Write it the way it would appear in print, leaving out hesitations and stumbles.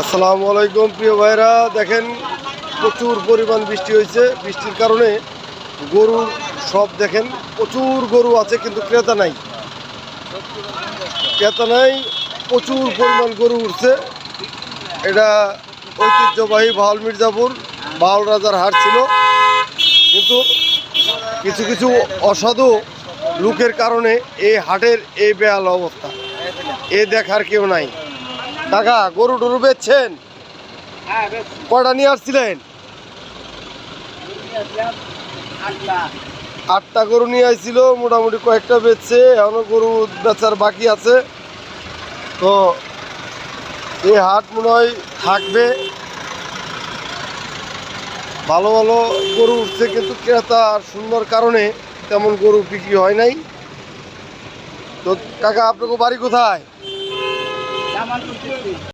আসসালামু আলাইকুম প্রিয় ভাইরা, দেখেন প্রচুর পরিমাণ বৃষ্টি হয়েছে। বৃষ্টির কারণে গরু সব দেখেন প্রচুর গরু আছে, কিন্তু ক্রেতা নাই। প্রচুর পরিমাণ গরু উঠছে। এটা ঐতিহ্যবাহী ভাওয়াল মির্জাপুর ভাওয়াল রাজার হাট ছিল, কিন্তু কিছু কিছু অসাধু লোকের কারণে এই হাটের এই বেহাল অবস্থা। এ দেখার কেউ নাই। কাকা, গরু টরু বেচছেন? কয়টা নিয়ে আসছিলেন? 8টা গরু নিয়ে আসছিল, মোটামুটি কয়েকটা বেচছে, এখনো গরু বেচার বাকি আছে। তো এই হাট মনে হয় থাকবে। ভালো ভালো গরু উঠছে, কিন্তু ক্রেতা আর সুন্দর কারণে তেমন গরু বিক্রি হয় নাই। তো কাকা, আপনাকে বাড়ি কোথায়?